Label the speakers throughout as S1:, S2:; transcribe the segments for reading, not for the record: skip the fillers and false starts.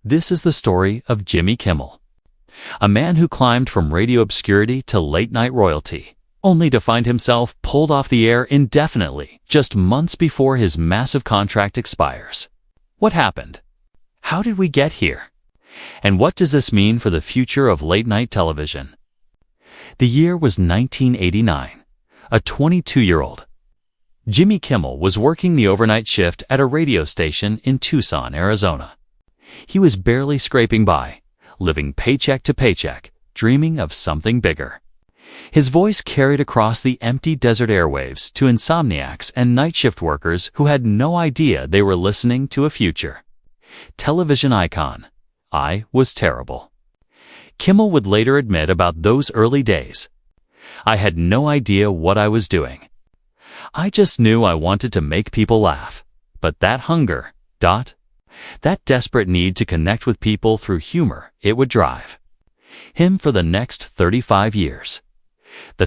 S1: This is the story of Jimmy Kimmel, a man who climbed from radio obscurity to late-night royalty, only to find himself pulled off the air indefinitely just months before his massive contract expires. What happened? How did we get here? And what does this mean for the future of late-night television? The year was 1989. A 22-year-old Jimmy Kimmel was working the overnight shift at a radio station in Tucson, Arizona. He was barely scraping by, living paycheck to paycheck, dreaming of something bigger. His voice carried across the empty desert airwaves to insomniacs and night shift workers who had no idea they were listening to a future. Television icon. I was terrible. Kimmel would later admit about those early days. I had no idea what I was doing. I just knew I wanted to make people laugh. But that hunger, that desperate need to connect with people through humor, it would drive him for the next 35 years. The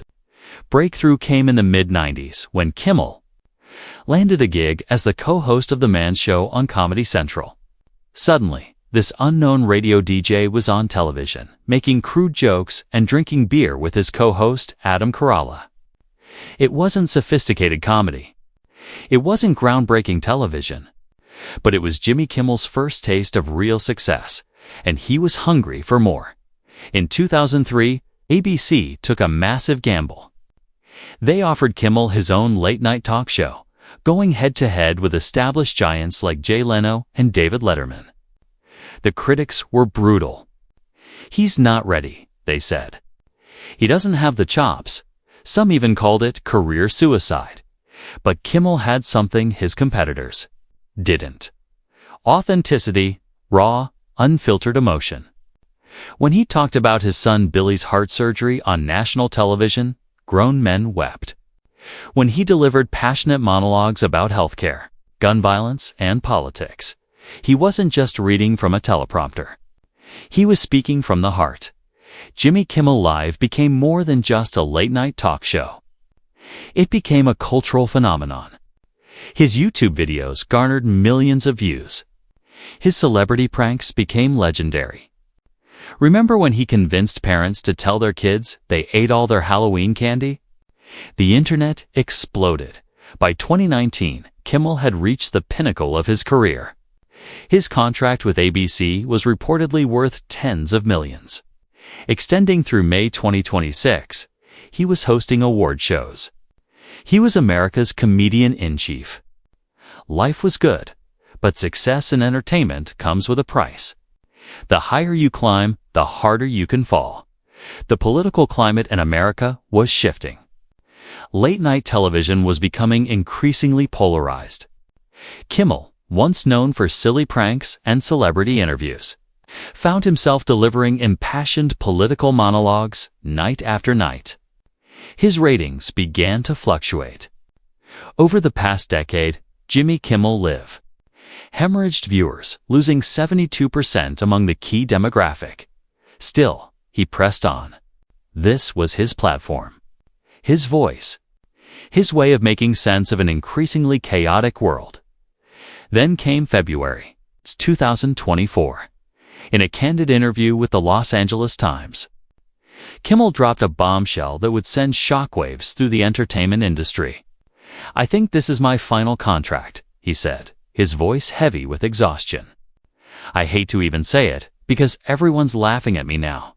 S1: breakthrough came in the mid-90s when Kimmel landed a gig as the co-host of The Man Show on Comedy Central. Suddenly, this unknown radio DJ was on television, making crude jokes and drinking beer with his co-host, Adam Carolla. It wasn't sophisticated comedy. It wasn't groundbreaking television. But it was Jimmy Kimmel's first taste of real success, and he was hungry for more. In 2003, ABC took a massive gamble. They offered Kimmel his own late-night talk show, going head-to-head with established giants like Jay Leno and David Letterman. The critics were brutal. "He's not ready," they said. "He doesn't have the chops." Some even called it career suicide. But Kimmel had something his competitors didn't. Authenticity, raw, unfiltered emotion. When he talked about his son Billy's heart surgery on national television, grown men wept. When he delivered passionate monologues about healthcare, gun violence, and politics, he wasn't just reading from a teleprompter. He was speaking from the heart. Jimmy Kimmel Live became more than just a late-night talk show. It became a cultural phenomenon. His YouTube videos garnered millions of views. His celebrity pranks became legendary. Remember when he convinced parents to tell their kids they ate all their Halloween candy? The internet exploded. By 2019, Kimmel had reached the pinnacle of his career. His contract with ABC was reportedly worth tens of millions. Extending through May 2026, he was hosting award shows. He was America's comedian-in-chief. Life was good, but success in entertainment comes with a price. The higher you climb, the harder you can fall. The political climate in America was shifting. Late-night television was becoming increasingly polarized. Kimmel, once known for silly pranks and celebrity interviews, found himself delivering impassioned political monologues night after night. His ratings began to fluctuate. Over the past decade, Jimmy Kimmel Live hemorrhaged viewers, losing 72% among the key demographic. Still, he pressed on. This was his platform, his voice, his way of making sense of an increasingly chaotic world. Then came February 2024. In a candid interview with the Los Angeles Times, Kimmel dropped a bombshell that would send shockwaves through the entertainment industry. "I think this is my final contract," he said, his voice heavy with exhaustion. "I hate to even say it, because everyone's laughing at me now."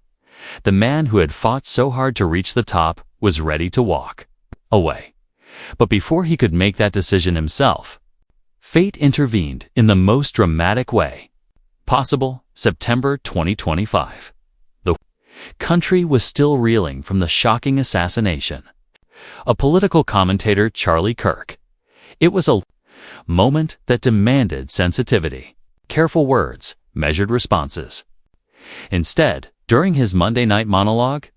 S1: The man who had fought so hard to reach the top was ready to walk away. But before he could make that decision himself, fate intervened in the most dramatic way possible. September 2025. The country was still reeling from the shocking assassination of political commentator Charlie Kirk. It was a moment that demanded sensitivity, careful words, measured responses. Instead, during his Monday night monologue,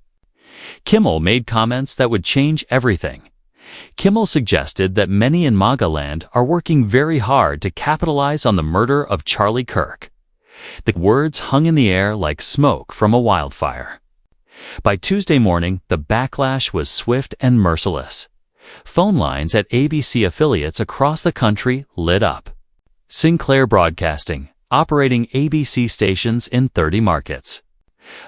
S1: Kimmel made comments that would change everything. Kimmel suggested that many in MAGA land are working very hard to capitalize on the murder of Charlie Kirk. The words hung in the air like smoke from a wildfire. By Tuesday morning, the backlash was swift and merciless. Phone lines at ABC affiliates across the country lit up. Sinclair Broadcasting, operating ABC stations in 30 markets,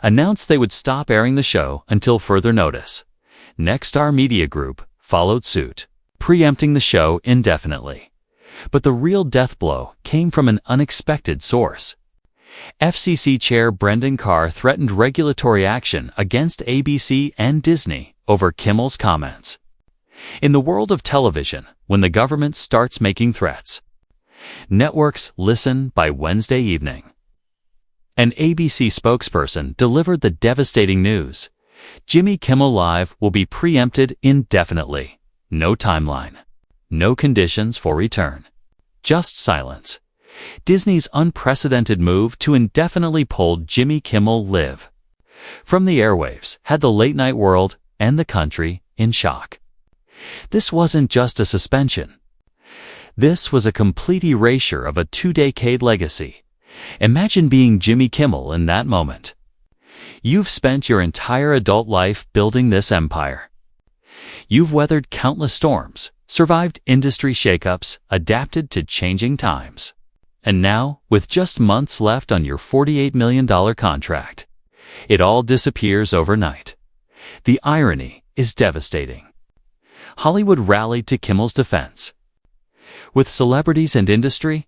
S1: announced they would stop airing the show until further notice. Nexstar Media Group followed suit, preempting the show indefinitely. But the real death blow came from an unexpected source. FCC Chair Brendan Carr threatened regulatory action against ABC and Disney over Kimmel's comments. In the world of television, when the government starts making threats, networks listen by Wednesday evening. An ABC spokesperson delivered the devastating news: Jimmy Kimmel Live will be preempted indefinitely. No timeline. No conditions for return. Just silence. Disney's unprecedented move to indefinitely pull Jimmy Kimmel Live from the airwaves had the late-night world and the country in shock. This wasn't just a suspension. This was a complete erasure of a 2-decade legacy. Imagine being Jimmy Kimmel in that moment. You've spent your entire adult life building this empire. You've weathered countless storms, survived industry shakeups, adapted to changing times. And now, with just months left on your $48 million contract, it all disappears overnight. The irony is devastating. Hollywood rallied to Kimmel's defense. With celebrities and industry,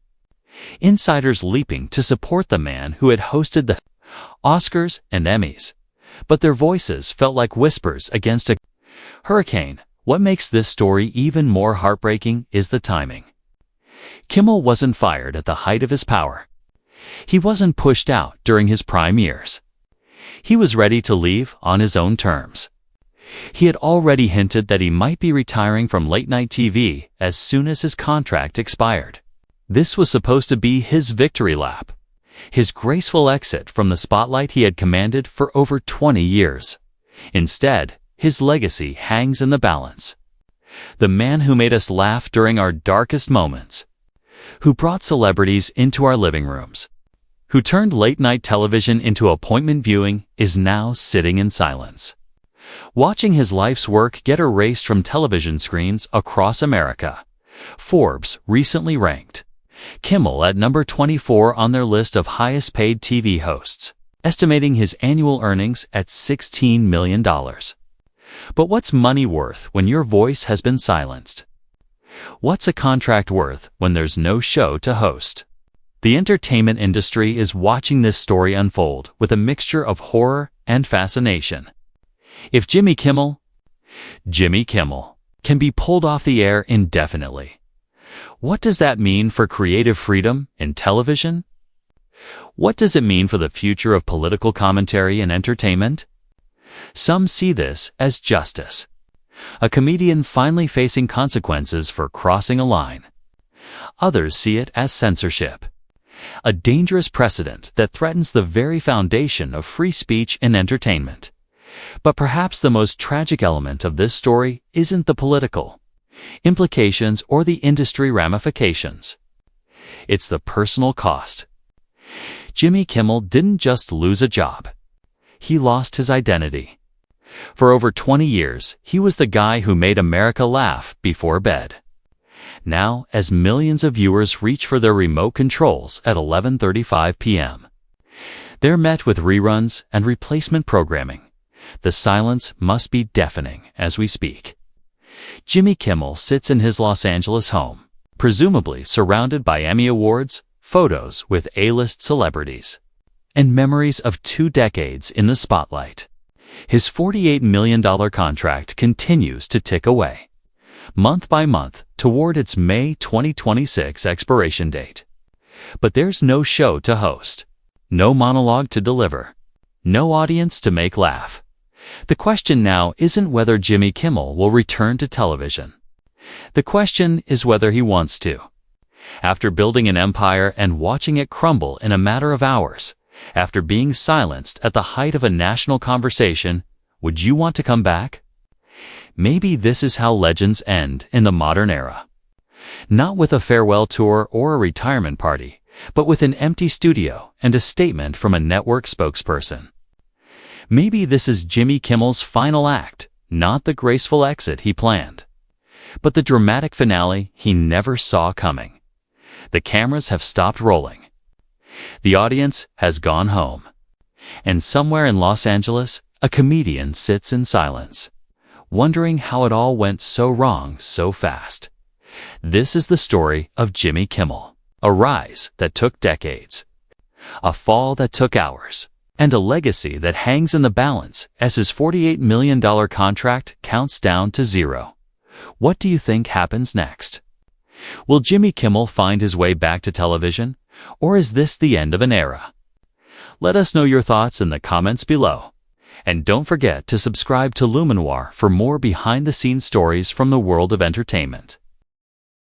S1: insiders leaping to support the man who had hosted the Oscars and Emmys. But their voices felt like whispers against a hurricane. What makes this story even more heartbreaking is the timing. Kimmel wasn't fired at the height of his power. He wasn't pushed out during his prime years. He was ready to leave on his own terms. He had already hinted that he might be retiring from late-night TV as soon as his contract expired. This was supposed to be his victory lap, his graceful exit from the spotlight he had commanded for over 20 years. Instead, his legacy hangs in the balance. The man who made us laugh during our darkest moments, who brought celebrities into our living rooms, who turned late-night television into appointment viewing, is now sitting in silence, watching his life's work get erased from television screens across America. Forbes recently ranked Kimmel at number 24 on their list of highest-paid TV hosts, estimating his annual earnings at $16 million. But what's money worth when your voice has been silenced? What's a contract worth when there's no show to host? The entertainment industry is watching this story unfold with a mixture of horror and fascination. If Jimmy Kimmel can be pulled off the air indefinitely, what does that mean for creative freedom in television? What does it mean for the future of political commentary and entertainment? Some see this as justice, a comedian finally facing consequences for crossing a line. Others see it as censorship, a dangerous precedent that threatens the very foundation of free speech and entertainment. But perhaps the most tragic element of this story isn't the political implications or the industry ramifications. It's the personal cost. Jimmy Kimmel didn't just lose a job. He lost his identity. For over 20 years, he was the guy who made America laugh before bed. Now, as millions of viewers reach for their remote controls at 11:35 p.m., they're met with reruns and replacement programming. The silence must be deafening as we speak. Jimmy Kimmel sits in his Los Angeles home, presumably surrounded by Emmy Awards, photos with A-list celebrities, and memories of 2 decades in the spotlight. His $48 million contract continues to tick away, month by month, toward its May 2026 expiration date. But there's no show to host, no monologue to deliver, no audience to make laugh. The question now isn't whether Jimmy Kimmel will return to television. The question is whether he wants to. After building an empire and watching it crumble in a matter of hours, after being silenced at the height of a national conversation, would you want to come back? Maybe this is how legends end in the modern era. Not with a farewell tour or a retirement party, but with an empty studio and a statement from a network spokesperson. Maybe this is Jimmy Kimmel's final act, not the graceful exit he planned, but the dramatic finale he never saw coming. The cameras have stopped rolling. The audience has gone home. And somewhere in Los Angeles, a comedian sits in silence, wondering how it all went so wrong so fast. This is the story of Jimmy Kimmel, a rise that took decades, a fall that took hours, and a legacy that hangs in the balance as his $48 million contract counts down to zero. What do you think happens next? Will Jimmy Kimmel find his way back to television, or is this the end of an era? Let us know your thoughts in the comments below. And don't forget to subscribe to Luminoir for more behind-the-scenes stories from the world of entertainment.